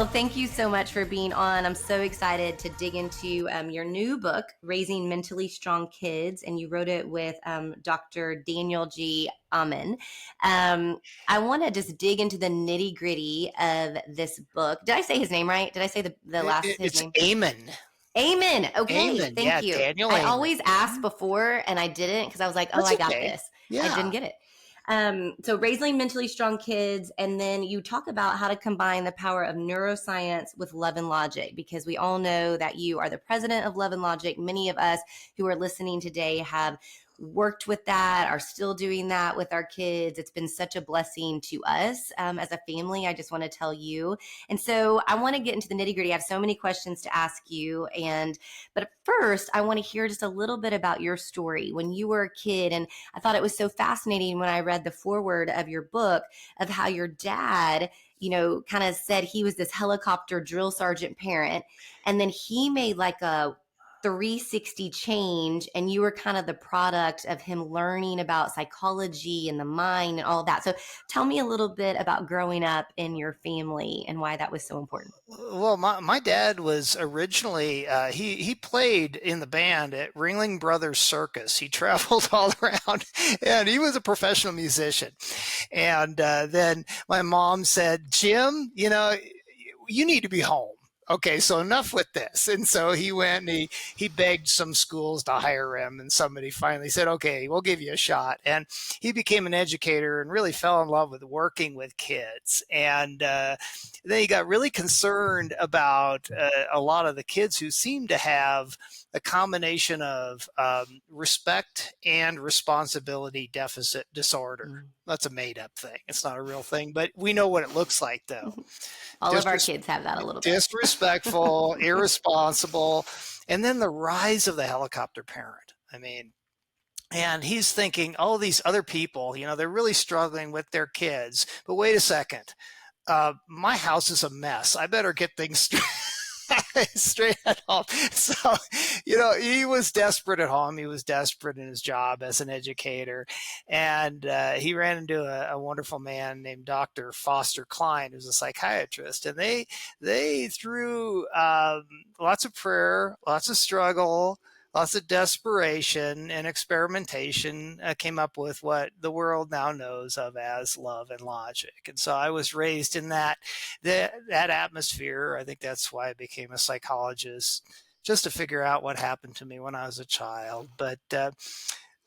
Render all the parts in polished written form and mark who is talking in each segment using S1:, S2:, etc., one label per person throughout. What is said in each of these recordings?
S1: Well, thank you so much for being on. I'm so excited to dig into your new book, Raising Mentally Strong Kids, and you wrote it with Dr. Daniel G. Amen. I want to just dig into the nitty gritty of this book. Did I say his name right? Did I say the last his
S2: It's
S1: name?
S2: Amen.
S1: Amen. Okay,
S2: Amen.
S1: thank
S2: Yeah,
S1: you.
S2: Daniel
S1: I
S2: Amen.
S1: always ask before and I didn't because I was like, oh,
S2: That's
S1: I got
S2: okay.
S1: this. I
S2: Yeah.
S1: didn't get it. So raising mentally strong kids, and then you talk about how to combine the power of neuroscience with love and logic, because we all know that you are the president of Love and Logic. Many of us who are listening today have worked with that, are still doing that with our kids. It's been such a blessing to us as a family. I just want to tell you. And so I want to get into the nitty gritty. I have so many questions to ask you. But first, I want to hear just a little bit about your story when you were a kid. And I thought it was so fascinating when I read the foreword of your book of how your dad, kind of said he was this helicopter drill sergeant parent. And then he made like a 360 change, and you were kind of the product of him learning about psychology and the mind and all of that. So tell me a little bit about growing up in your family and why that was so important.
S2: Well, my dad was originally he played in the band at Ringling Brothers Circus. He traveled all around, and he was a professional musician. And then my mom said, "Jim, you need to be home." Okay, so enough with this. And so he went and he begged some schools to hire him, and somebody finally said, "Okay, we'll give you a shot." And he became an educator and really fell in love with working with kids. And then he got really concerned about a lot of the kids who seemed to have a combination of respect and responsibility deficit disorder. That's a made up thing. It's not a real thing, but we know what it looks like, though.
S1: All of our
S2: Disres-
S1: kids have that a little bit.
S2: Disrespectful, irresponsible, and then the rise of the helicopter parent. I mean, and he's thinking, oh, these other people, they're really struggling with their kids. But wait a second. My house is a mess. I better get things straight at home. So, he was desperate at home. He was desperate in his job as an educator. And he ran into a wonderful man named Dr. Foster Klein, who's a psychiatrist. And they through lots of prayer, lots of struggle, lots of desperation and experimentation, came up with what the world now knows of as love and logic. And so I was raised in that atmosphere. I think that's why I became a psychologist, just to figure out what happened to me when I was a child. But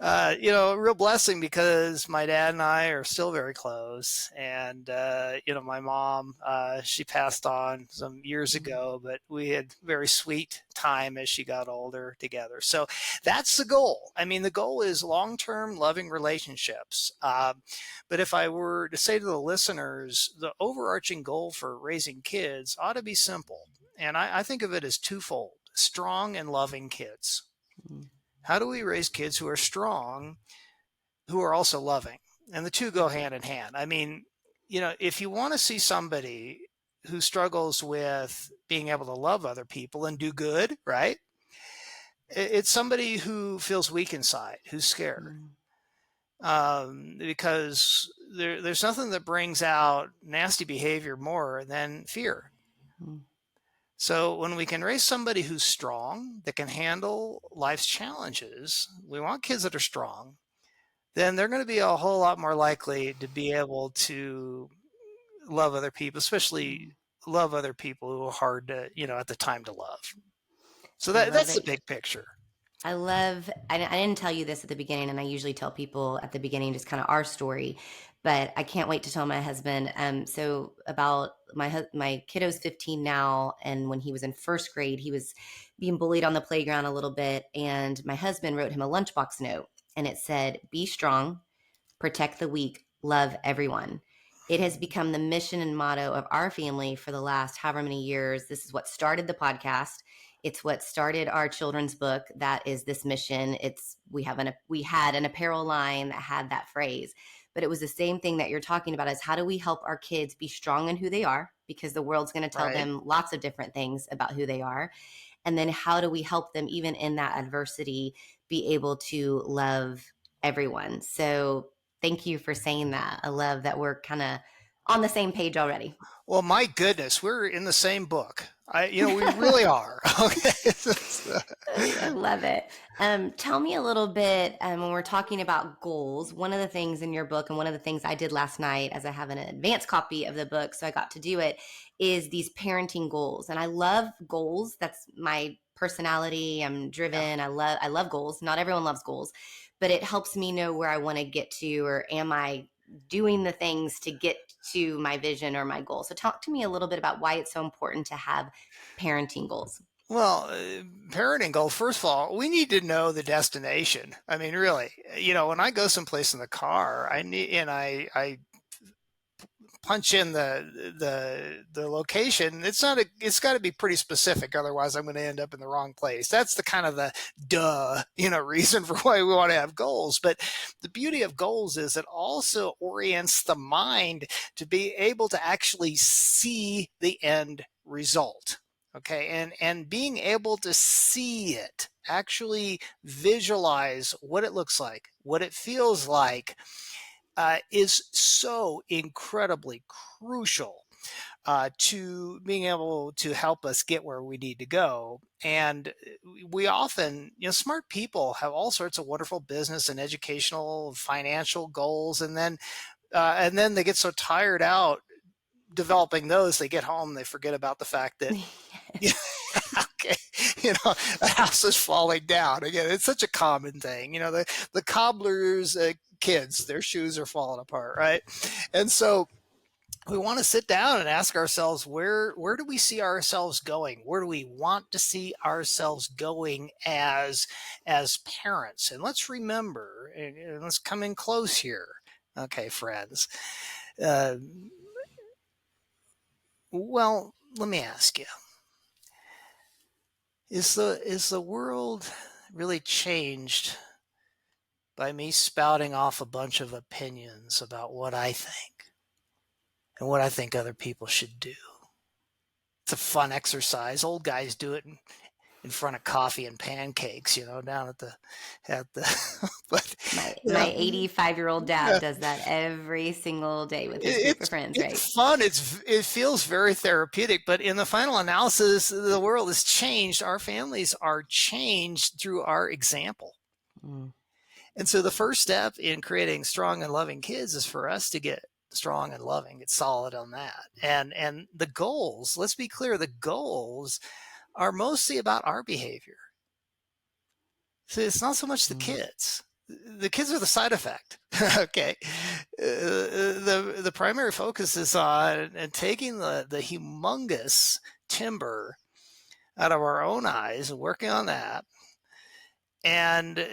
S2: a real blessing, because my dad and I are still very close. And, my mom, she passed on some years ago, but we had very sweet time as she got older together. So that's the goal. I mean, the goal is long-term loving relationships. But if I were to say to the listeners, the overarching goal for raising kids ought to be simple. And I think of it as twofold: strong and loving kids. How do we raise kids who are strong, who are also loving? And the two go hand in hand. I mean, if you want to see somebody who struggles with being able to love other people and do good, right? It's somebody who feels weak inside, who's scared. Because there's nothing that brings out nasty behavior more than fear. So when we can raise somebody who's strong, that can handle life's challenges, we want kids that are strong, then they're going to be a whole lot more likely to be able to love other people, especially love other people who are hard to, at the time to love. So
S1: I love
S2: that's the
S1: it.
S2: big picture.
S1: I didn't tell you this at the beginning, and I usually tell people at the beginning just kind of our story, but I can't wait to tell my husband. So about my kiddo's 15 now, and when he was in first grade, he was being bullied on the playground a little bit, and my husband wrote him a lunchbox note, and it said, "Be strong, protect the weak, love everyone." It has become the mission and motto of our family for the last however many years. This is what started the podcast. It's what started our children's book. That is this mission. We had an apparel line that had that phrase, but it was the same thing that you're talking about: is how do we help our kids be strong in who they are, because the world's going to tell
S2: Right.
S1: them lots of different things about who they are. And then how do we help them, even in that adversity, be able to love everyone? So thank you for saying that. I love that we're kind of on the same page already.
S2: Well, my goodness, we're in the same book. We really are. Okay.
S1: I love it. Tell me a little bit when we're talking about goals. One of the things in your book, and one of the things I did last night, as I have an advanced copy of the book, so I got to do it, is these parenting goals. And I love goals. That's my personality. I'm
S2: Yeah.
S1: driven. I love goals. Not everyone loves goals, but it helps me know where I want to get to, or am I doing the things to get to my vision or my goal. So talk to me a little bit about why it's so important to have parenting goals.
S2: Well, parenting goal, first of all, we need to know the destination. I mean, really, when I go someplace in the car, I punch in the location. It's got to be pretty specific, otherwise I'm going to end up in the wrong place. That's the kind of the reason for why we want to have goals. But the beauty of goals is it also orients the mind to be able to actually see the end result. Okay, and being able to see it, actually visualize what it looks like, what it feels like, is so incredibly crucial to being able to help us get where we need to go. And we often, smart people have all sorts of wonderful business and educational, financial goals, and then they get so tired out developing those, they get home, they forget about the fact that yeah, okay, the house is falling down again. It's such a common thing. The cobbler's kids, their shoes are falling apart, right? And so we want to sit down and ask ourselves, where do we see ourselves going? Where do we want to see ourselves going as parents? And let's remember, and let's come in close here, okay, friends. Uh, well, let me ask you: is the world really changed by me spouting off a bunch of opinions about what I think and what I think other people should do? It's a fun exercise. Old guys do it in front of coffee and pancakes, down at the but
S1: My
S2: yeah,
S1: 85-year-old dad
S2: yeah.
S1: does that every single day with his group of
S2: It's
S1: friends, right?
S2: it's fun. It feels very therapeutic, but in the final analysis, the world has changed. Our families are changed through our example.
S1: Mm.
S2: And so the first step in creating strong and loving kids is for us to get strong and loving, get solid on that. And the goals, let's be clear, the goals are mostly about our behavior. So it's not so much the
S1: Mm.
S2: kids. The kids are the side effect. Okay. The primary focus is on and taking the humongous timber out of our own eyes and working on that. And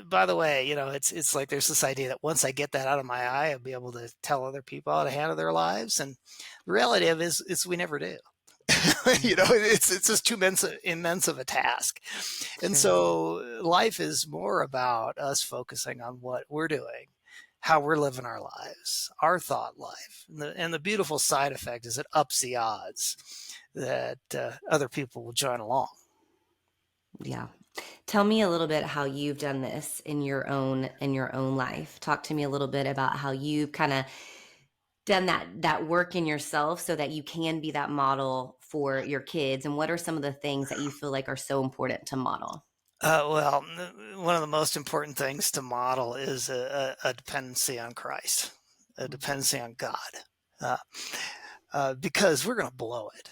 S2: by the way, it's like there's this idea that once I get that out of my eye, I'll be able to tell other people how to handle their lives. And the reality of it is we never do.
S1: Mm.
S2: It's just too immense of a task. And
S1: Sure.
S2: so life is more about us focusing on what we're doing, how we're living our lives, our thought life. And the beautiful side effect is it ups the odds that other people will join along.
S1: Yeah. Tell me a little bit how you've done this in your own life. Talk to me a little bit about how you've kind of done that work in yourself so that you can be that model for your kids, and what are some of the things that you feel like are so important to model?
S2: Well, one of the most important things to model is a dependency on Christ, a
S1: Mm.
S2: dependency on God. Uh, because we're going to blow it.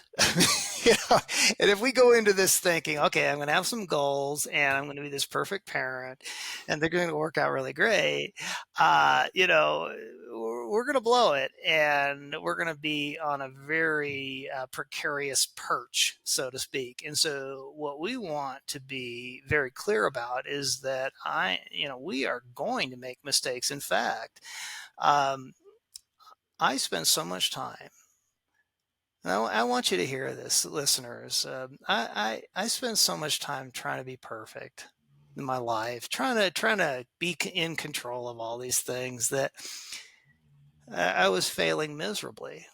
S2: you know? And if we go into this thinking, okay, I'm going to have some goals and I'm going to be this perfect parent and they're going to work out really great, we're going to blow it and we're going to be on a very precarious perch, so to speak. And so what we want to be very clear about is that we are going to make mistakes. In fact, um, I spend so much time. I want you to hear this, listeners. I spend so much time trying to be perfect in my life, trying to be in control of all these things that I was failing miserably.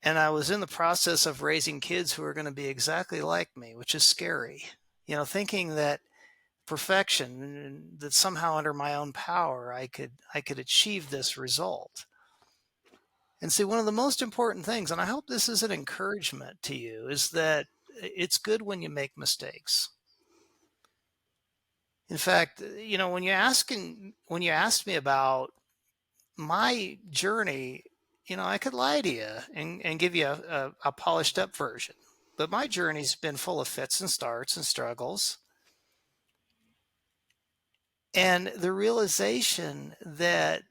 S2: And I was in the process of raising kids who are going to be exactly like me, which is scary. Thinking that perfection, that somehow under my own power I could achieve this result. And see, one of the most important things, and I hope this is an encouragement to you, is that it's good when you make mistakes. In fact, when you asked me about my journey, I could lie to you and give you a polished up version. But my journey's been full of fits and starts and struggles. And the realization that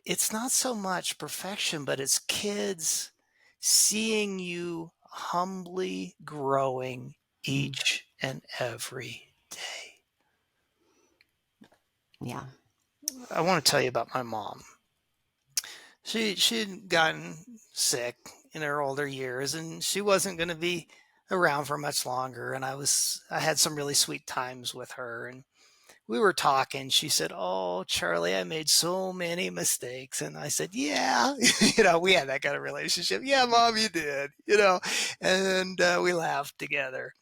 S2: it's not so much perfection, but it's kids seeing you humbly growing
S1: Mm.
S2: each and every day.
S1: Yeah.
S2: I want to tell you about my mom. She'd gotten sick in her older years, and she wasn't going to be around for much longer. And I had some really sweet times with her, and we were talking. She said, "Oh, Charlie, I made so many mistakes." And I said, "Yeah." We had that kind of relationship. "Yeah, Mom, you did." And we laughed together.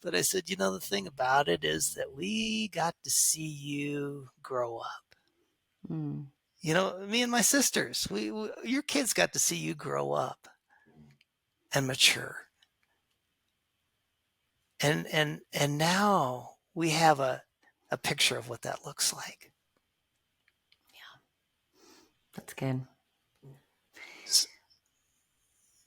S2: But I said, "The thing about it is that we got to see you grow up.
S1: Mm.
S2: Me and my sisters, your kids got to see you grow up and mature. And now we have a picture of what that looks like."
S1: That's good.
S2: S-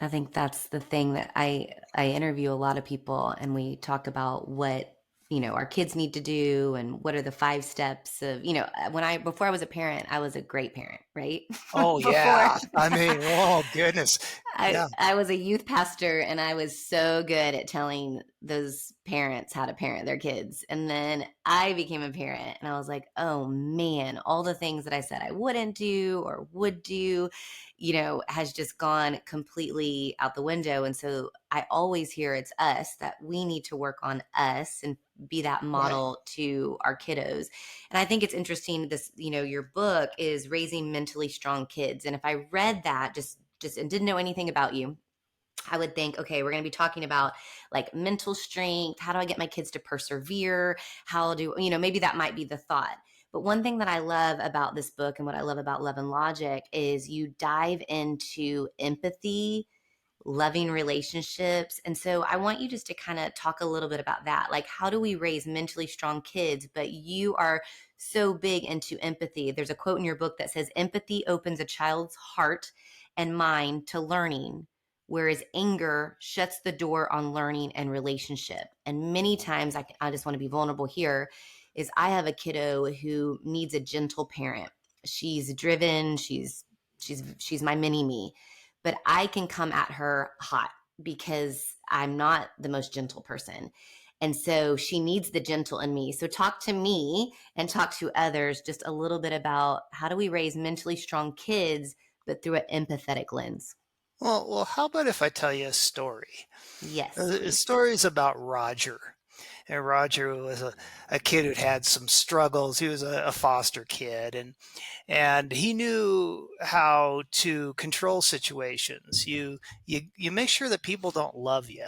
S1: I think that's the thing that I interview a lot of people, and we talk about what our kids need to do and what are the 5 steps of when I before I was a parent, I was a great parent, right?
S2: Oh
S1: Before
S2: yeah. I mean, oh goodness. Yeah.
S1: I was a youth pastor, and I was so good at telling those parents how to parent their kids. And then I became a parent, and I was like, oh man, all the things that I said I wouldn't do or would do, has just gone completely out the window. And so I always hear it's us, that we need to work on us and be that
S2: Right.
S1: model to our kiddos. And I think it's interesting, this, your book is Raising Mentally Strong Kids. And if I read that just and didn't know anything about you, I would think, okay, we're going to be talking about like mental strength. How do I get my kids to persevere? How do, maybe that might be the thought. But one thing that I love about this book and what I love about Love and Logic is you dive into empathy, loving relationships. And so I want you just to kind of talk a little bit about that. Like, how do we raise mentally strong kids? But you are so big into empathy. There's a quote in your book that says, empathy opens a child's heart and mind to learning, whereas anger shuts the door on learning and relationship. And many times, I just want to be vulnerable here, is I have a kiddo who needs a gentle parent. She's driven, she's my mini me, but I can come at her hot because I'm not the most gentle person. And so she needs the gentle in me. So talk to me and talk to others just a little bit about how do we raise mentally strong kids, but through an empathetic lens.
S2: Well, how about if I tell you a story?
S1: Yes,
S2: The
S1: please.
S2: story is about Roger. And Roger was a kid who'd had some struggles. He was a foster kid, and he knew how to control situations. You make sure that people don't love you.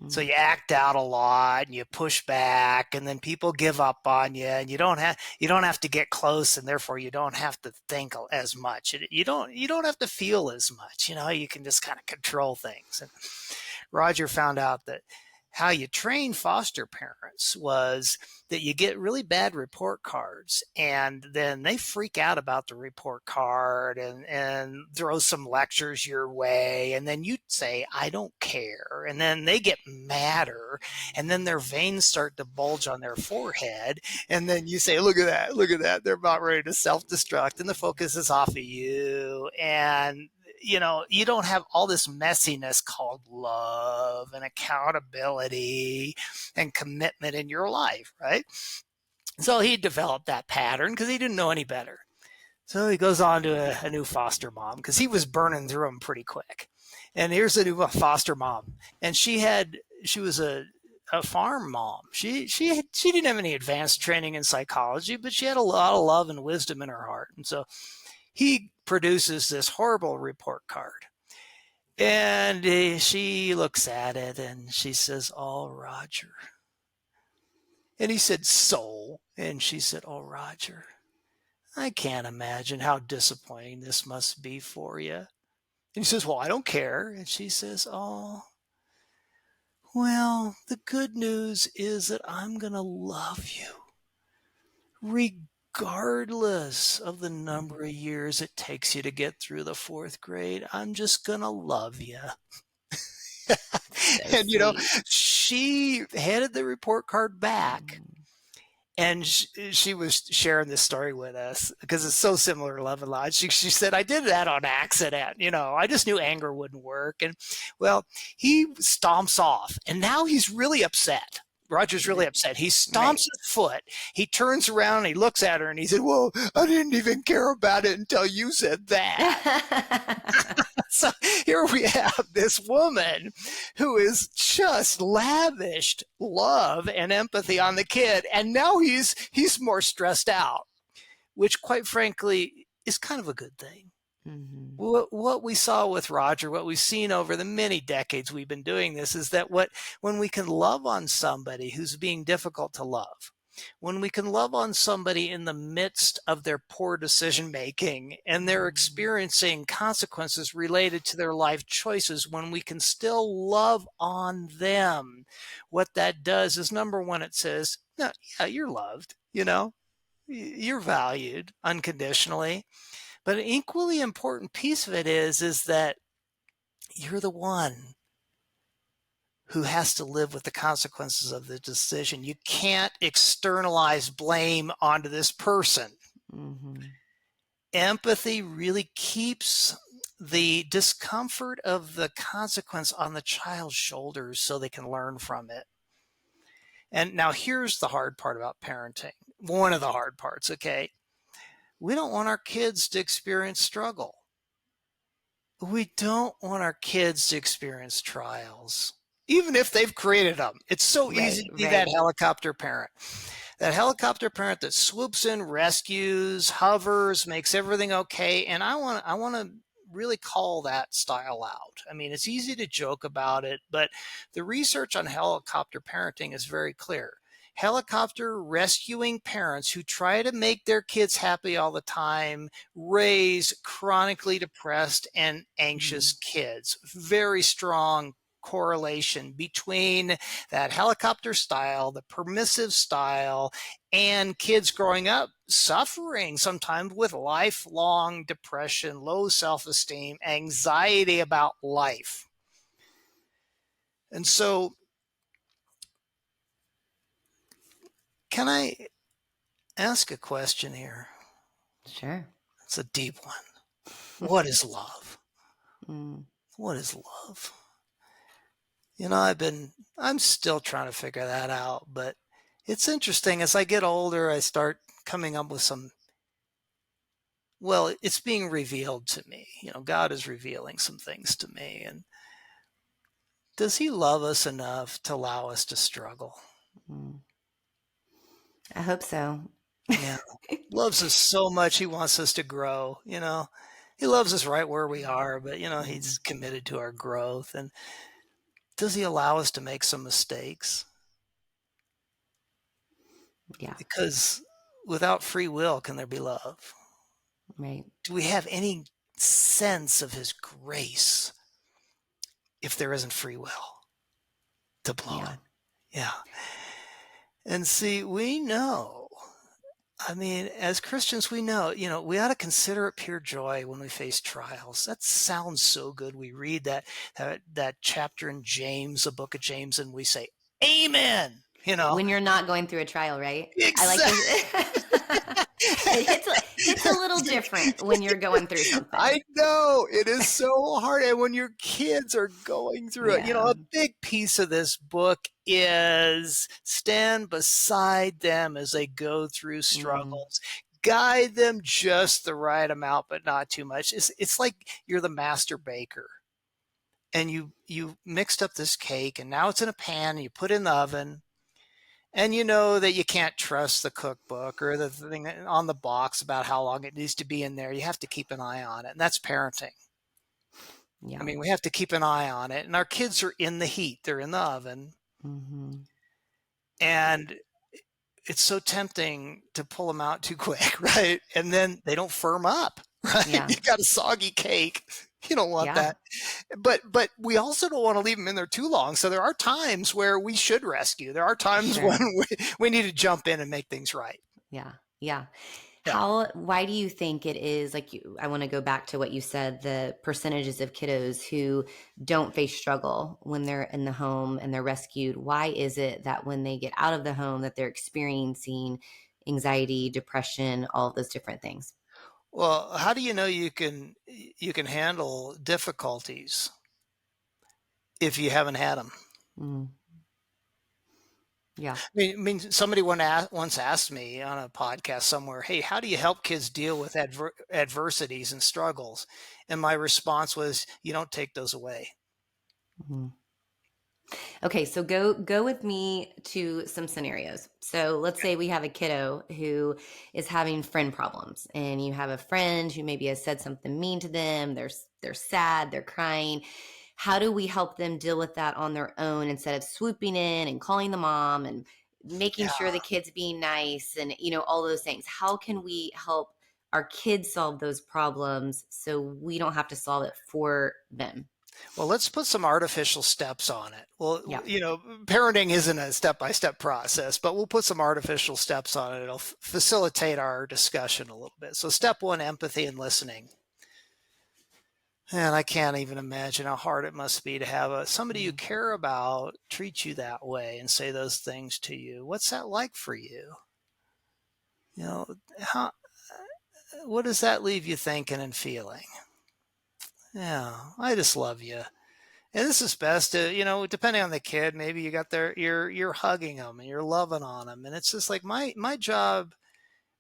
S2: So
S1: Mm,
S2: you act out a lot and you push back, and then people give up on you, and you don't have to get close, and therefore you don't have to think as much. You don't have to feel as much. You can just kind of control things. And Roger found out that how you train foster parents was that you get really bad report cards, and then they freak out about the report card and throw some lectures your way, and then you say, "I don't care," and then they get madder, and then their veins start to bulge on their forehead, and then you say, look at that, they're about ready to self-destruct, and the focus is off of you, and you don't have all this messiness called love and accountability and commitment in your life, right? So he developed that pattern because he didn't know any better. So he goes on to a new foster mom because he was burning through them pretty quick. And here's a new foster mom, and she was a farm mom. She didn't have any advanced training in psychology, but she had a lot of love and wisdom in her heart. And so he produces this horrible report card. And she looks at it and she says, "Oh, Roger." And he said, "So?" And she said, "Oh, Roger, I can't imagine how disappointing this must be for you." And he says, well, I don't care. And she says, oh, well, the good news is that I'm going to love you regardless of the number of years it takes you to get through the fourth grade. I'm just going to love you.
S1: So
S2: And,
S1: sweet.
S2: she handed the report card back.
S1: Mm.
S2: And she was sharing this story with us because it's so similar to Love and Lodge. She said, I did that on accident. I just knew anger wouldn't work. And well, he stomps off and now he's really upset. Roger's really upset. He stomps
S1: Right.
S2: his foot. He turns around and he looks at her and he said, well, I didn't even care about it until you said that. So here we have this woman who is just lavished love and empathy on the kid, and now he's more stressed out, which quite frankly is kind of a good thing.
S1: Mm-hmm.
S2: What we saw with Roger, what we've seen over the many decades we've been doing this, is that when we can love on somebody who's being difficult to love, when we can love on somebody in the midst of their poor decision making and they're experiencing consequences related to their life choices, when we can still love on them, what that does is, number one, it says, no, yeah, you're loved, you're valued unconditionally. But an equally important piece of it is that you're the one who has to live with the consequences of the decision. You can't externalize blame onto this person.
S1: Mm-hmm.
S2: Empathy really keeps the discomfort of the consequence on the child's shoulders so they can learn from it. And now here's the hard part about parenting. One of the hard parts, okay? We don't want our kids to experience struggle. We don't want our kids to experience trials, even if they've created them. It's so easy
S1: Right.
S2: to be that
S1: Right.
S2: helicopter parent. That helicopter parent that swoops in, rescues, hovers, makes everything okay. And I want to really call that style out. I mean, it's easy to joke about it, but the research on helicopter parenting is very clear. Helicopter rescuing parents who try to make their kids happy all the time raise chronically depressed and anxious
S1: Mm.
S2: kids. Very strong correlation between that helicopter style, the permissive style, and kids growing up suffering sometimes with lifelong depression, low self-esteem, anxiety about life. And so, can I ask a question here?
S1: Sure.
S2: It's a deep one. What is love?
S1: Mm.
S2: What is love? I'm still trying to figure that out, but it's interesting. As I get older, I start coming up with it's being revealed to me. God is revealing some things to me. And does he love us enough to allow us to struggle?
S1: Mm. I hope so.
S2: Yeah. Loves us so much. He wants us to grow. He loves us right where we are, but,
S1: Mm.
S2: he's committed to our growth. And does he allow us to make some mistakes?
S1: Yeah.
S2: Because without free will, can there be love?
S1: Right.
S2: Do we have any sense of his grace if there isn't free will to blow
S1: Yeah.
S2: it? Yeah. And see, we know, I mean, as Christians, we know, we ought to consider it pure joy when we face trials. That sounds so good. We read that chapter in James, the book of James, and we say, Amen.
S1: When you're not going through a trial, right? I like
S2: Exactly.
S1: this. It hits a little different when you're going through something.
S2: I know it is so hard. And when your kids are going through it,
S1: Yeah.
S2: a big piece of this book is stand beside them as they go through
S1: Mm.
S2: struggles. Guide them just the right amount, but not too much. It's like you're the master baker and you mixed up this cake and now it's in a pan and you put it in the oven and you know that you can't trust the cookbook or the thing on the box about how long it needs to be in there. You have to keep an eye on it. And that's parenting. I
S1: Yeah.
S2: mean, we have to keep an eye on it. And our kids are in the heat, they're in the oven.
S1: Mm-hmm.
S2: And it's so tempting to pull them out too quick, right? And then they don't firm up, right?
S1: Yeah.
S2: You got a soggy cake. You don't want
S1: Yeah.
S2: that. But we also don't want to leave them in there too long. So there are times where we should rescue. There are times when
S1: Sure.
S2: we need to jump in and make things right.
S1: Yeah. Yeah.
S2: Yeah.
S1: Why do you think it is like I want to go back to what you said, the percentages of kiddos who don't face struggle when they're in the home and they're rescued? Why is it that when they get out of the home that they're experiencing anxiety, depression, all of those different things?
S2: Well, how do you know you can handle difficulties if you haven't had them?
S1: Mm, yeah.
S2: I mean, somebody once asked me on a podcast somewhere, "Hey, how do you help kids deal with adversities and struggles?" And my response was, "You don't take those away."
S1: Mhm. Okay, so go with me to some scenarios. So let's say we have a kiddo who is having friend problems, and you have a friend who maybe has said something mean to them. They're sad, they're crying. How do we help them deal with that on their own instead of swooping in and calling the mom and making
S2: Yeah.
S1: sure the kid's being nice and all those things? How can we help our kids solve those problems so we don't have to solve it for them?
S2: Well, let's put some artificial steps on it. Well,
S1: Yeah.
S2: parenting isn't a step-by-step process, but we'll put some artificial steps on it. It'll facilitate our discussion a little bit. So step one, empathy and listening. And I can't even imagine how hard it must be to have somebody you
S1: Mm,
S2: care about treat you that way and say those things to you. What's that like for you? You know, how, what does that leave you thinking and feeling? Yeah, I just love you. And this is best to, depending on the kid, maybe you got you're hugging them and you're loving on them. And it's just like my job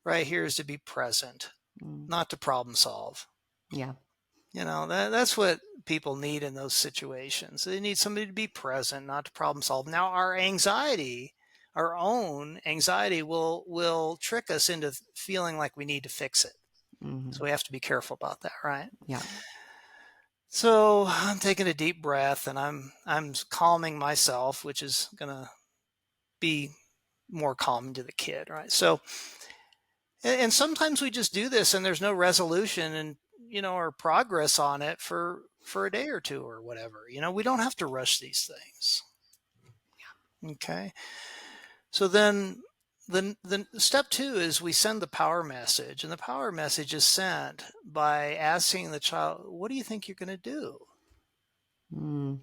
S2: right here is to be present,
S1: mm,
S2: not to problem solve.
S1: yeah.
S2: That's what people need in those situations. They need somebody to be present, not to problem solve. Now, our own anxiety will trick us into feeling like we need to fix it. So
S1: Mhm.
S2: we have to be careful about that, right?
S1: Yeah.
S2: So I'm taking a deep breath and I'm calming myself, which is gonna be more calming to the kid, right? So and sometimes we just do this and there's no resolution and or progress on it for a day or two or whatever. We don't have to rush these things. Okay. So then the step two is we send the power message, and the power message is sent by asking the child, what do you think you're going to do?
S1: Mm,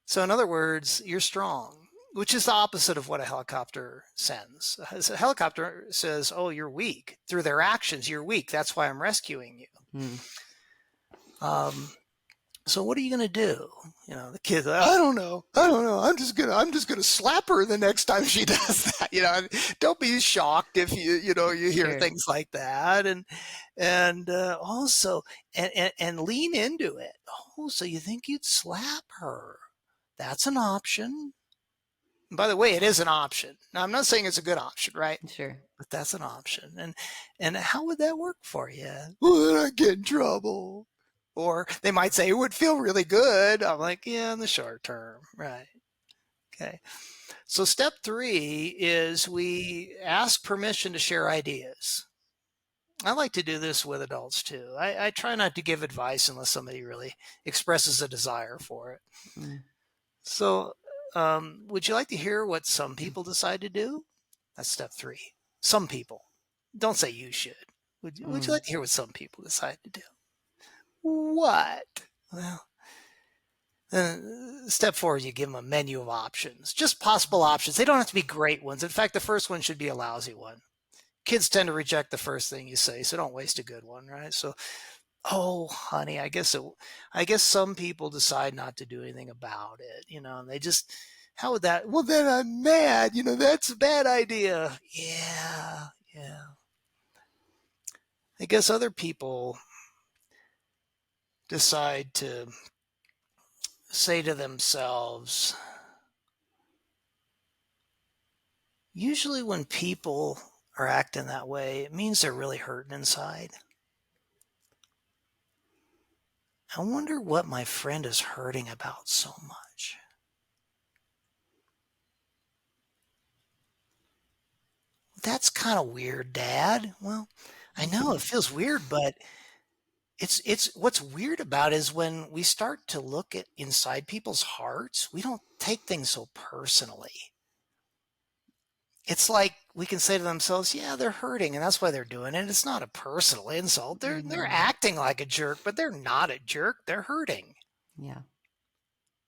S2: So in other words, you're strong, which is the opposite of what a helicopter sends. A helicopter says, oh, you're weak. Through their actions, you're weak. That's why I'm rescuing you.
S1: mm,
S2: Um, so what are you going to do? The kid's like, I don't know. I'm just gonna slap her the next time she does that. Don't be shocked if you hear
S1: sure.
S2: things like that, and also and lean into it. Oh, so you think you'd slap her? That's an option. And by the way, it is an option. Now, I'm not saying it's a good option, right?
S1: Sure.
S2: But that's an option. And how would that work for you? Well, then I get in trouble. Or they might say it would feel really good. I'm like, yeah, in the short term, right? Okay. So step three is we ask permission to share ideas. I like to do this with adults too. I try not to give advice unless somebody really expresses a desire for it.
S1: Mm,
S2: So, would you like to hear what some people decide to do? That's step three. Some people. Don't say you should. Would you
S1: mm,
S2: like to hear what some people decide to do? What? Well, step four is you give them a menu of options, just possible options. They don't have to be great ones. In fact, the first one should be a lousy one. Kids tend to reject the first thing you say, so don't waste a good one, right? So, oh, honey, I guess some people decide not to do anything about it, and they just, how would that? Well, then I'm mad. That's a bad idea. Yeah, yeah. I guess other people decide to say to themselves, usually when people are acting that way, it means they're really hurting inside. I wonder what my friend is hurting about so much. That's kind of weird, Dad. Well, I know
S1: mhm,
S2: it feels weird, but it's what's weird about it is when we start to look at inside people's hearts, we don't take things so personally. It's like we can say to themselves, yeah, they're hurting and that's why they're doing it. It's not a personal insult. They're
S1: Mm-hmm.
S2: acting like a jerk, but they're not a jerk. They're hurting.
S1: Yeah.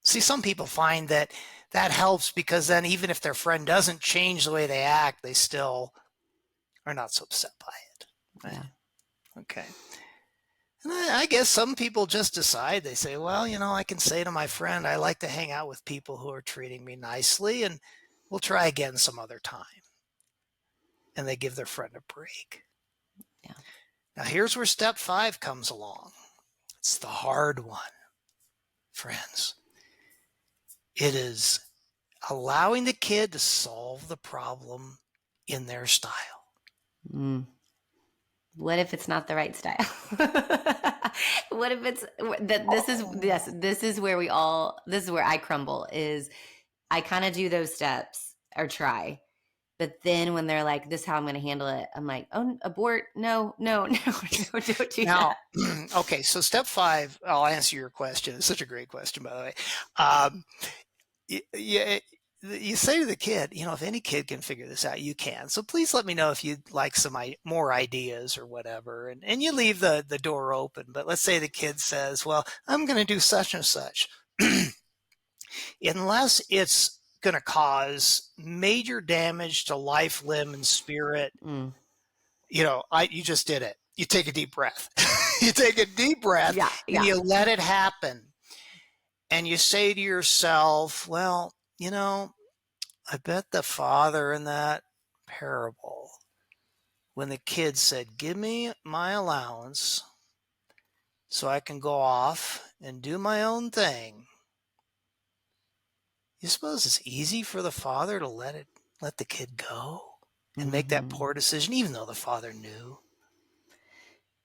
S2: See, some people find that that helps because then even if their friend doesn't change the way they act, they still are not so upset by it.
S1: Yeah.
S2: Right? Okay. And I guess some people just decide, they say, well, I can say to my friend, I like to hang out with people who are treating me nicely, and we'll try again some other time. And they give their friend a break.
S1: Yeah.
S2: Now, here's where step 5 comes along. It's the hard one, friends. It is allowing the kid to solve the problem in their style.
S1: Mm. What if it's not the right style? What if it's that this is where this is where I crumble is I kind of do those steps or try. But then when they're like, this is how I'm going to handle it, I'm like, oh, abort. No, no, no, no, don't do
S2: Now,
S1: that.
S2: okay, so step 5, I'll answer your question. It's such a great question, by the way. Um, yeah, you say to the kid, if any kid can figure this out, you can. So please let me know if you'd like some more ideas or whatever. And you leave the door open. But let's say the kid says, well, I'm going to do such and such. Unless it's going to cause major damage to life, limb, and spirit,
S1: Mm.
S2: you just did it. You take a deep breath. You take a deep breath
S1: Yeah,
S2: and
S1: yeah.
S2: you let it happen. And you say to yourself, well, I bet the father in that parable, when the kid said, give me my allowance so I can go off and do my own thing, you suppose it's easy for the father to let the kid go and make that
S1: Hmm.
S2: poor decision, even though the father knew?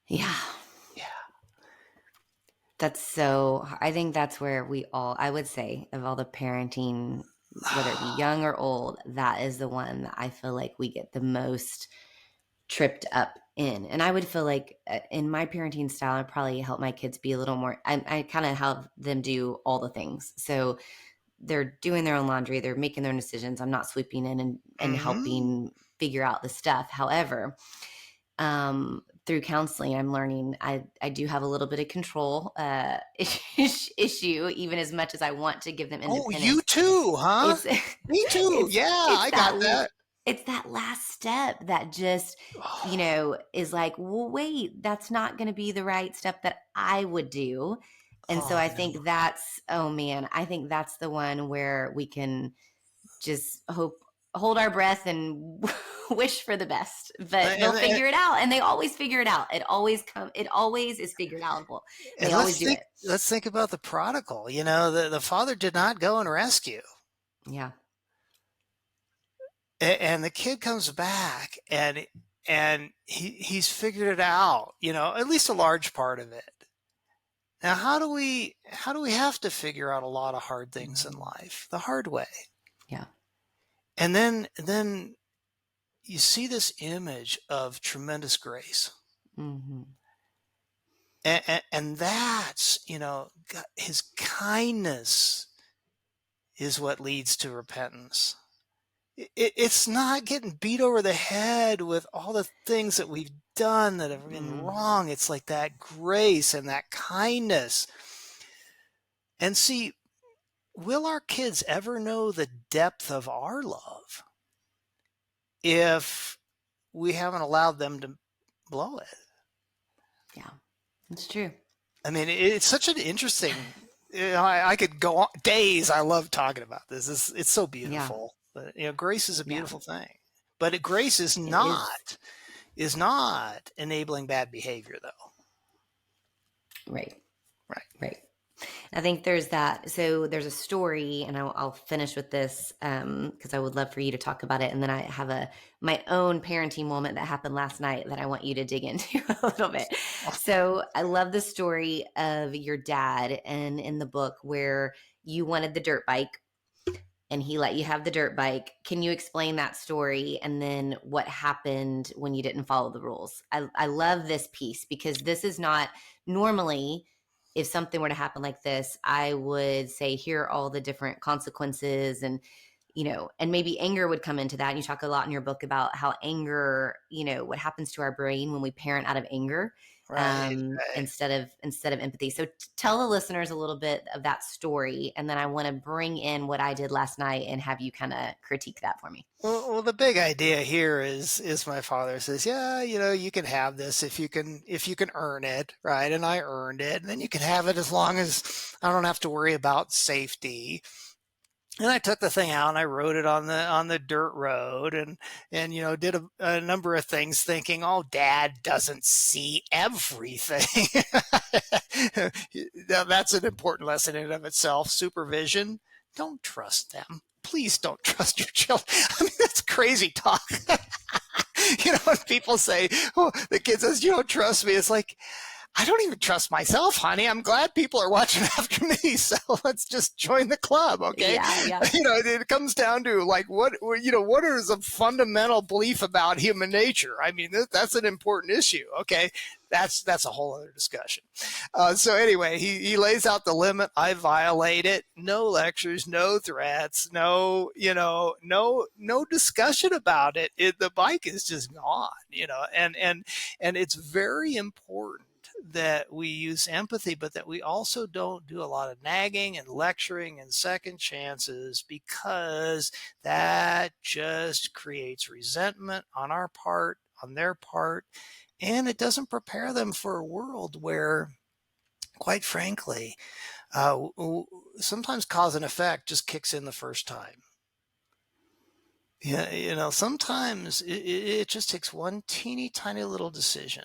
S1: Yeah.
S2: Yeah.
S1: I think that's where I would say, of all the parenting, whether it be young or old, that is the one that I feel like we get the most tripped up in. And I would feel like in my parenting style, I probably help my kids be a little more, I kind of have them do all the things. So they're doing their own laundry, they're making their own decisions. I'm not sweeping in and
S2: Mm-hmm.
S1: helping figure out the stuff. However, through counseling, I'm learning I do have a little bit of control issue, even as much as I want to give them
S2: Oh, you
S1: independence.
S2: too, huh?
S1: It's
S2: Me too.
S1: it's
S2: Yeah,
S1: it's
S2: I got
S1: that
S2: that.
S1: it's that last step that just is like, well, wait, that's not going to be the right step that I would do. And so
S2: Oh,
S1: I
S2: no.
S1: think oh man, I think that's the one where we can just hold our breath and wish for the best, but they'll
S2: And, and,
S1: figure it out, and they always figure it out. It always is figured outable.
S2: and
S1: They always do it.
S2: let's think about the prodigal. The father did not go and rescue.
S1: Yeah.
S2: And the kid comes back and he's figured it out, at least a large part of it. Now, how do we have to figure out a lot of hard things in
S1: Mhm.
S2: life the hard way?
S1: Yeah.
S2: And then you see this image of tremendous grace.
S1: Hmm.
S2: And that's, his kindness is what leads to repentance. It's not getting beat over the head with all the things that we've done that have been
S1: Mm.
S2: wrong. It's like that grace and that kindness. And see, will our kids ever know the depth of our love if we haven't allowed them to blow it?
S1: Yeah, it's true.
S2: I mean, it's such an interesting. I could go on days. I love talking about this. It's so
S1: Yeah.
S2: beautiful. But, grace is a
S1: Yeah,
S2: beautiful thing. But grace is
S1: it is.
S2: not enabling bad behavior, though.
S1: Right.
S2: Right.
S1: Right. I think there's that. So there's a story, and I'll finish with this because I would love for you to talk about it. And then I have my own parenting moment that happened last night that I want you to dig into a little bit. So I love the story of your dad, and in the book where you wanted the dirt bike, and he let you have the dirt bike. Can you explain that story and then what happened when you didn't follow the rules? I love this piece because this is not normally, if something were to happen like this, I would say, here are all the different consequences, and and maybe anger would come into that. And you talk a lot in your book about how anger, what happens to our brain when we parent out of anger,
S2: Right, right.
S1: instead of empathy. So tell the listeners a little bit of that story, and then I want to bring in what I did last night and have you kind of critique that for me.
S2: Well, the big idea here is my father says, yeah, you can have this if you can earn it, right? And I earned it, and then you can have it as long as I don't have to worry about safety. And I took the thing out and I rode it on the dirt road, and did a number of things thinking, oh, dad doesn't see everything. That's an important lesson in and of itself. Supervision. Don't trust them. Please don't trust your children. I mean, that's crazy talk. When people say, oh, the kid says, you don't trust me, it's like, I don't even trust myself, honey. I'm glad people are watching after me. So let's just join the club, okay?
S1: Yeah, yeah.
S2: It comes down to like what is a fundamental belief about human nature? I mean, that's an important issue, okay? That's a whole other discussion. So anyway, he lays out the limit. I violate it. No lectures, no threats, no discussion about it. The bike is just gone, and it's very important that we use empathy, but that we also don't do a lot of nagging and lecturing and second chances, because that just creates resentment on our part, on their part, and it doesn't prepare them for a world where, quite frankly, sometimes cause and effect just kicks in the first time. Yeah, sometimes it just takes one teeny tiny little decision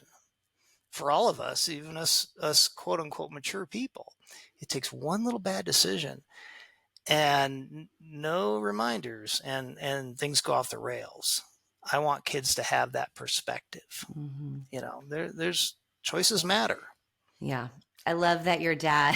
S2: for all of us, even us quote unquote mature people. It takes one little bad decision and no reminders, and things go off the rails. I want kids to have that perspective.
S1: Mm-hmm.
S2: There's choices matter.
S1: Yeah. I love that your dad,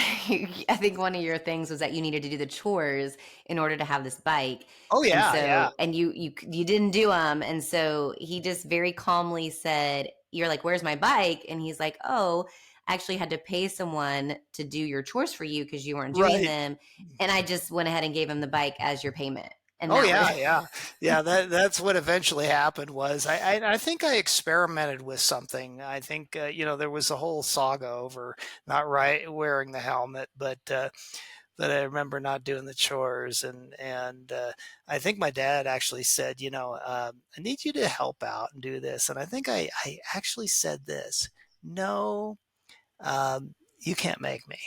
S1: I think one of your things was that you needed to do the chores in order to have this bike.
S2: Oh
S1: And
S2: yeah, yeah.
S1: so, and you didn't do them. And so he just very calmly said, you're like, where's my bike? And he's like, oh, I actually had to pay someone to do your chores for you because you weren't doing
S2: Right.
S1: them. And I just went ahead and gave him the bike as your payment. And
S2: Oh
S1: that was,
S2: yeah, yeah, yeah. That's what eventually happened. Was I think I experimented with something. I think there was a whole saga over not right wearing the helmet, but I remember not doing the chores, and I think my dad actually said, I need you to help out and do this, and I think I actually said this, no, you can't make me.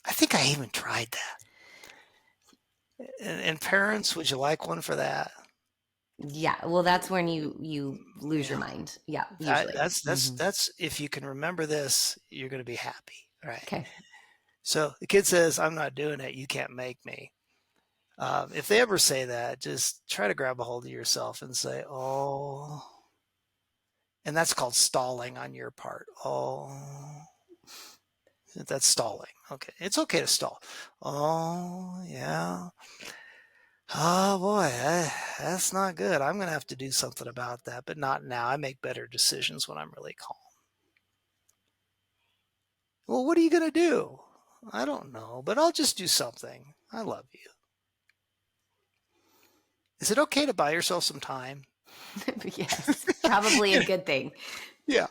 S2: I think I even tried that. And parents, would you like one for that?
S1: yeah. Well, that's when you lose your
S2: Yeah,
S1: mind. Yeah,
S2: that,
S1: usually.
S2: that's that's
S1: Hmm.
S2: that's if you can remember this, you're going to be happy, right?
S1: Okay.
S2: So the kid says, "I'm not doing it. You can't make me." If they ever say that, just try to grab a hold of yourself and say, "Oh," and that's called stalling on your part. Oh, that's stalling. Okay, it's okay to stall. Oh, yeah. Oh boy, that's not good. I'm going to have to do something about that, but not now. I make better decisions when I'm really calm. Well, what are you going to do? I don't know, but I'll just do something. I love you. Is it okay to buy yourself some time?
S1: Yes, probably a good thing.
S2: Yeah,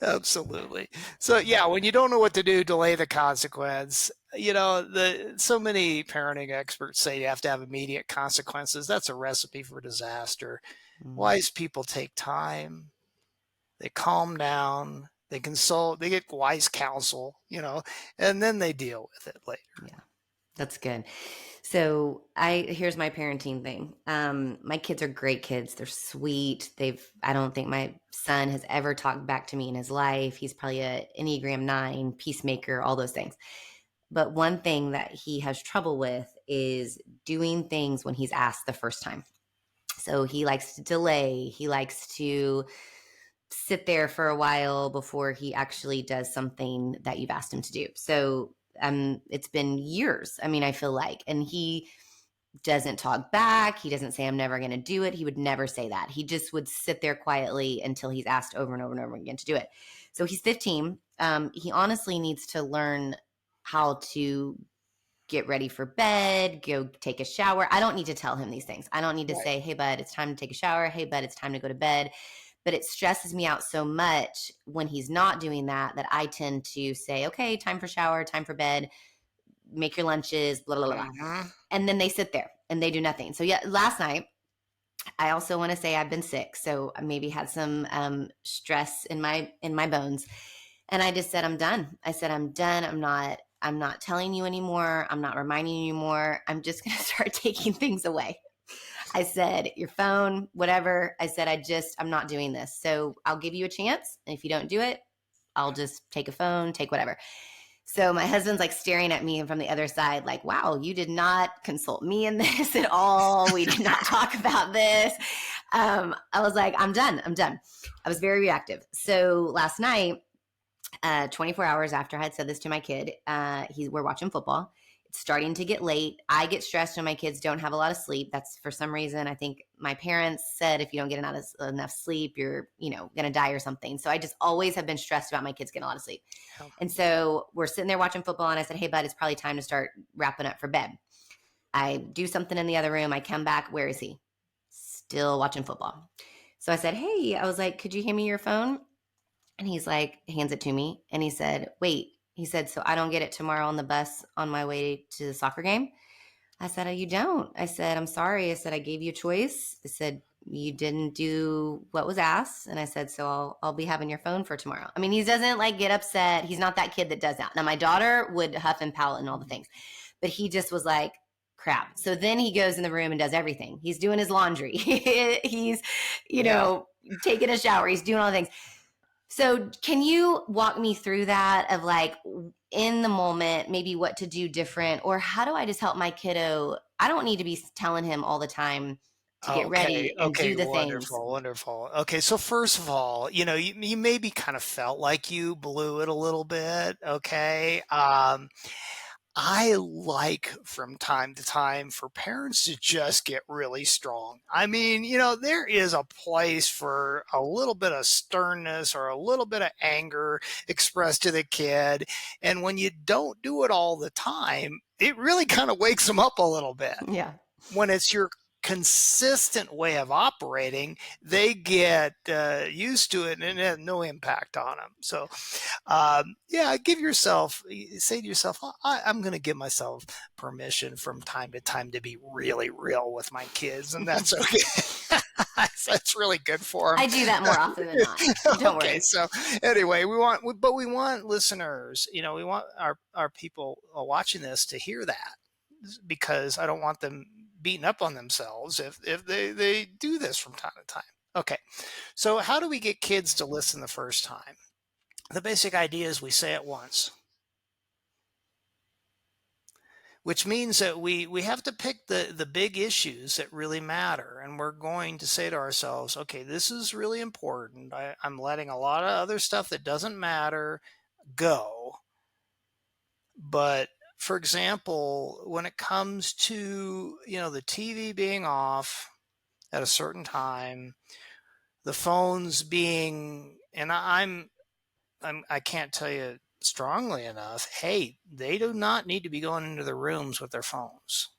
S2: absolutely. So yeah, when you don't know what to do, delay the consequence. The so many parenting experts say you have to have immediate consequences. That's a recipe for disaster.
S1: Mm,
S2: Wise people take time, they calm down, they consult, they get wise counsel, and then they deal with it later.
S1: yeah, that's good. So here's my parenting thing. My kids are great kids. They're sweet. I don't think my son has ever talked back to me in his life. He's probably a Enneagram 9, peacemaker, all those things. But one thing that he has trouble with is doing things when he's asked the first time. So he likes to delay. He likes to sit there for a while before he actually does something that you've asked him to do. So it's been years. I mean, I feel like, and he doesn't talk back. He doesn't say, I'm never going to do it. He would never say that. He just would sit there quietly until he's asked over and over and over again to do it. So he's 15. He honestly needs to learn how to get ready for bed, go take a shower. I don't need to tell him these things. I don't need to
S2: Right.
S1: say, hey, bud, it's time to take a shower. Hey, bud, it's time to go to bed. But it stresses me out so much when he's not doing that, that I tend to say, okay, time for shower, time for bed, make your lunches, blah, blah, blah, blah.
S2: Mm-hmm.
S1: And then they sit there and they do nothing. So yeah, last night, I also want to say I've been sick. So I maybe had some stress in my bones. And I just said, I'm done. I said, I'm done. I'm not telling you anymore. I'm not reminding you anymore. I'm just going to start taking things away. I said, your phone, whatever. I said, I'm not doing this. So I'll give you a chance. And if you don't do it, I'll just take a phone, take whatever. So my husband's like staring at me from the other side, like, wow, you did not consult me in this at all. We did not talk about this. I was like, I'm done. I'm done. I was very reactive. So last night, 24 hours after I had said this to my kid, we're watching football. It's starting to get late. I get stressed when my kids don't have a lot of sleep. That's for some reason. I think my parents said if you don't get enough sleep, you're, going to die or something. So I just always have been stressed about my kids getting a lot of sleep.
S2: Yeah.
S1: And so we're sitting there watching football, and I said, hey, bud, it's probably time to start wrapping up for bed. I do something in the other room. I come back. Where is he? Still watching football. So I said, hey, I was like, could you hand me your phone? And he's like, hands it to me. And he said, wait, he said, so I don't get it tomorrow on the bus on my way to the soccer game? I said, oh, you don't. I said, I'm sorry. I said, I gave you a choice. I said, you didn't do what was asked. And I said, so I'll be having your phone for tomorrow. I mean, he doesn't like get upset. He's not that kid that does that. Now, my daughter would huff and pout and all the things, but he just was like, crap. So then he goes in the room and does everything. He's doing his laundry. He's, taking a shower. He's doing all the things. So can you walk me through that of like in the moment, maybe what to do different, or how do I just help my kiddo? I don't need to be telling him all the time to get
S2: Okay.
S1: ready and
S2: Okay.
S1: do the things.
S2: Wonderful. Wonderful. Okay. So first of all, you maybe kind of felt like you blew it a little bit. Okay. I like from time to time for parents to just get really strong. I mean, there is a place for a little bit of sternness or a little bit of anger expressed to the kid. And when you don't do it all the time, it really kind of wakes them up a little bit.
S1: Yeah.
S2: When it's your consistent way of operating, they get used to it and it has no impact on them. So, say to yourself, I'm going to give myself permission from time to time to be really real with my kids, and that's okay. That's really good for them.
S1: I do that more often than not. Don't
S2: Okay,
S1: worry.
S2: so anyway, we want listeners, we want our people watching this to hear that, because I don't want them beating up on themselves if they do this from time to time. Okay, so how do we get kids to listen the first time? The basic idea is we say it once, which means that we have to pick the big issues that really matter. And we're going to say to ourselves, okay, this is really important. I'm letting a lot of other stuff that doesn't matter go. But for example, when it comes to, the TV being off at a certain time, the phones being, and I can't tell you strongly enough, hey, they do not need to be going into their rooms with their phones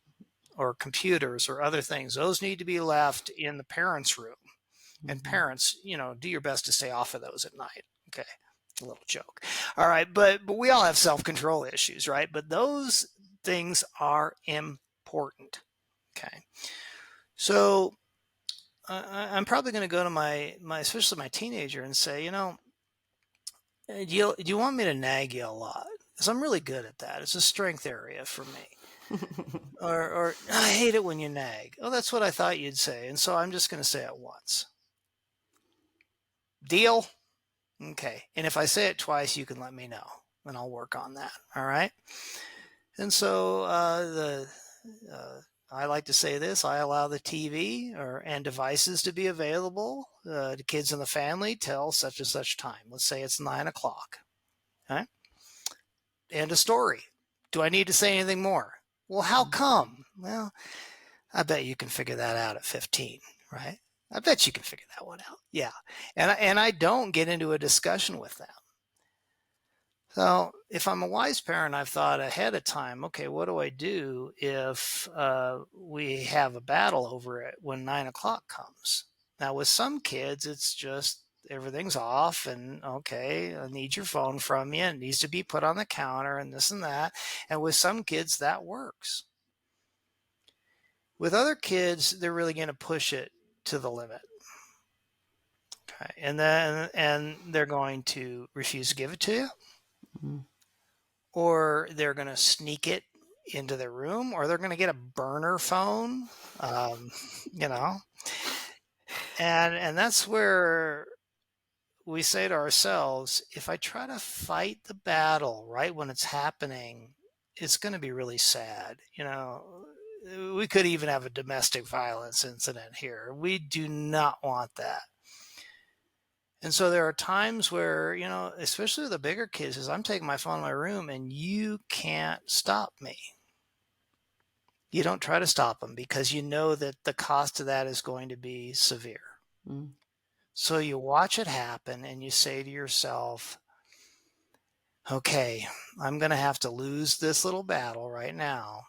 S2: or computers or other things. Those need to be left in the parents' room. And parents, do your best to stay off of those at night. Okay. A little joke. All right. But we all have self-control issues, right? But those things are important. Okay. So I'm probably going to go to my especially my teenager and say, do you want me to nag you a lot? Because I'm really good at that. It's a strength area for me. Or I hate it when you nag. Oh, that's what I thought you'd say. And so I'm just going to say it once. Deal? Okay. And if I say it twice, you can let me know and I'll work on that. All right. And so I like to say this: I allow the TV and devices to be available to kids in the family till such and such time. Let's say it's 9 o'clock. Okay. End of story. Do I need to say anything more? Well, how come? Well, I bet you can figure that out at 15, right? I bet you can figure that one out. Yeah. And I don't get into a discussion with them. So if I'm a wise parent, I've thought ahead of time, okay, what do I do if we have a battle over it when 9 o'clock comes? Now, with some kids, it's just everything's off and okay, I need your phone from you. It needs to be put on the counter and this and that. And with some kids, that works. With other kids, they're really going to push it to the limit. Okay. And they're going to refuse to give it to you,
S1: Mm.
S2: or they're going to sneak it into their room, or they're going to get a burner phone, um, you know, and that's where we say to ourselves, if I try to fight the battle right when it's happening, it's going to be really sad. We could even have a domestic violence incident here. We do not want that. And so there are times where, especially the bigger kids, is I'm taking my phone in my room and you can't stop me. You don't try to stop them because you know that the cost of that is going to be severe.
S1: Mm.
S2: So you watch it happen and you say to yourself, okay, I'm going to have to lose this little battle right now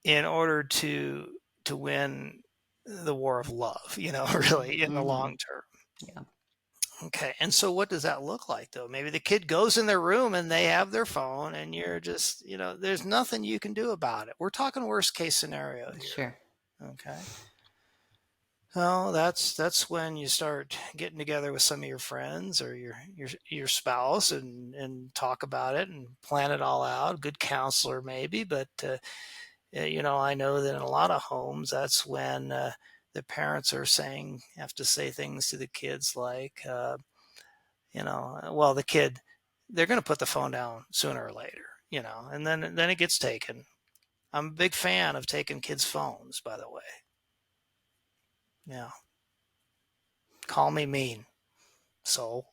S2: in order to win the war of love, really in the
S1: Mm-hmm.
S2: long term.
S1: Yeah.
S2: Okay. And so what does that look like though? Maybe the kid goes in their room and they have their phone and you're just, there's nothing you can do about it. We're talking worst case scenario here.
S1: Sure.
S2: Okay. Well, that's when you start getting together with some of your friends or your spouse and talk about it and plan it all out. A good counselor maybe, but I know that in a lot of homes that's when the parents have to say things to the kids like, well, the kid, they're going to put the phone down sooner or later, and then it gets taken. I'm a big fan of taking kids' phones, by the way. Yeah. Call me mean. So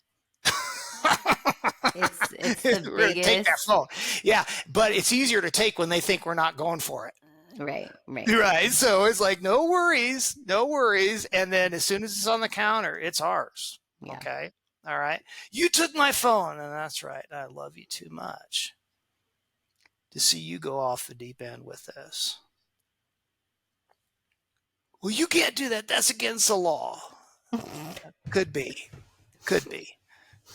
S1: It's
S2: we're
S1: the
S2: going to take that
S1: biggest.
S2: phone. Yeah. But it's easier to take when they think we're not going for it.
S1: Right. Right.
S2: Right. So it's like, no worries, no worries. And then as soon as it's on the counter, it's ours.
S1: Yeah.
S2: Okay. All right. You took my phone. And that's right. I love you too much to see you go off the deep end with this. Well, you can't do that. That's against the law. Could be. Could be.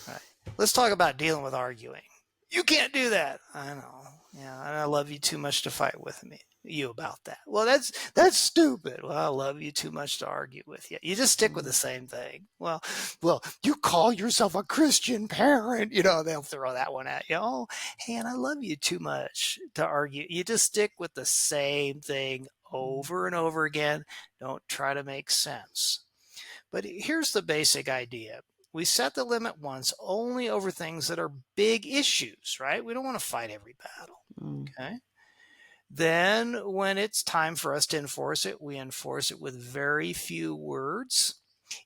S2: All right. Let's talk about dealing with arguing. You can't do that. I know. Yeah, and I love you too much to fight with you about that. Well, that's stupid. Well, I love you too much to argue with you. You just stick with the same thing. Well, you call yourself a Christian parent. They'll throw that one at you. Oh, hey, and I love you too much to argue. You just stick with the same thing over and over again. Don't try to make sense. But here's the basic idea. We set the limit once only over things that are big issues, right? We don't want to fight every battle.
S1: Mm.
S2: Okay. Then when it's time for us to enforce it, we enforce it with very few words.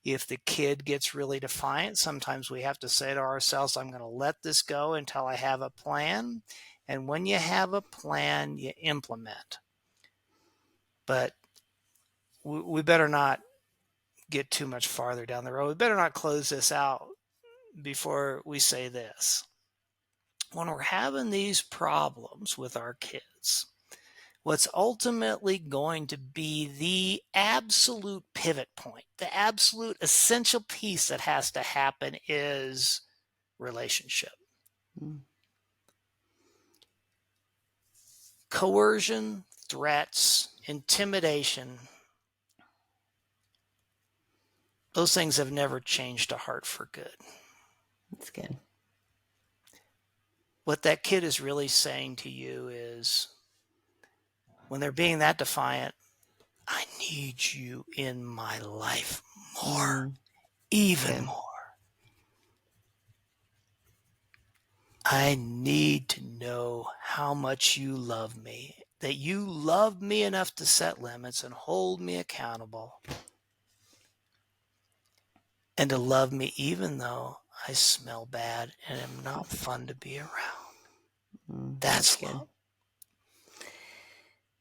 S2: If the kid gets really defiant, sometimes we have to say to ourselves, I'm going to let this go until I have a plan. And when you have a plan, you implement. But we better not get too much farther down the road. We better not close this out before we say this. When we're having these problems with our kids, what's ultimately going to be the absolute pivot point, the absolute essential piece that has to happen is relationship.
S1: Mm.
S2: Coercion, threats, intimidation, those things have never changed a heart for good.
S1: That's good.
S2: What that kid is really saying to you is, when they're being that defiant, I need you in my life more, even
S1: Good.
S2: more. I need to know how much you love me, that you love me enough to set limits and hold me accountable, and to love me even though I smell bad and am not fun to be around.
S1: That's
S2: That's
S1: good.
S2: love.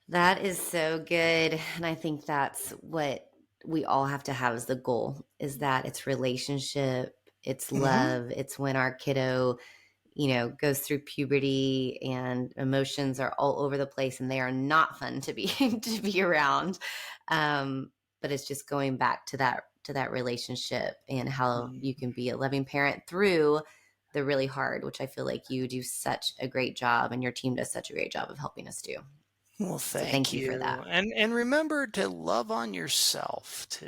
S1: That is so good. And I think that's what we all have to have as the goal is that it's relationship, it's
S2: Hmm.
S1: love, it's when our kiddo, you know, goes through puberty and emotions are all over the place and they are not fun to be to be around. Um, but it's just going back to that relationship and how you can be a loving parent through the really hard, which I feel like you do such a great job and your team does such a great job of helping us do.
S2: Well,
S1: So
S2: thank
S1: thank you for
S2: you.
S1: that.
S2: And remember to love on yourself too.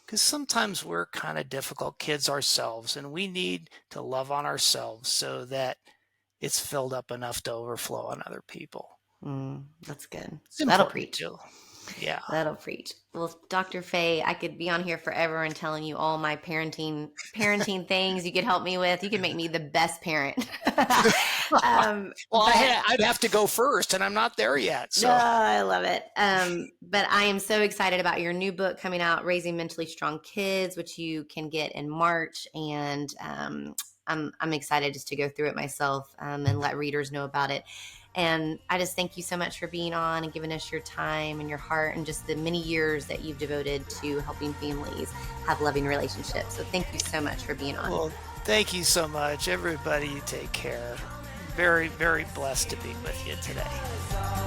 S2: Because sometimes we're kind of difficult kids ourselves, and we need to love on ourselves so that it's filled up enough to overflow on other people.
S1: That's good.
S2: It's
S1: That'll
S2: important
S1: preach.
S2: too. Yeah.
S1: That'll preach. Well, Dr. Faye, I could be on here forever and telling you all my parenting things you could help me with. You could make me the best parent.
S2: Well,
S1: But
S2: I'd have to go first, and I'm not there yet.
S1: no,
S2: So,
S1: I love it. But I am so excited about your new book coming out, Raising Mentally Strong Kids, which you can get in March. And I'm excited just to go through it myself and let readers know about it. And I just thank you so much for being on and giving us your time and your heart and just the many years that you've devoted to helping families have loving relationships. So thank you so much for being on.
S2: well, thank you so much, everybody. You take care. Very, very blessed to be with you today.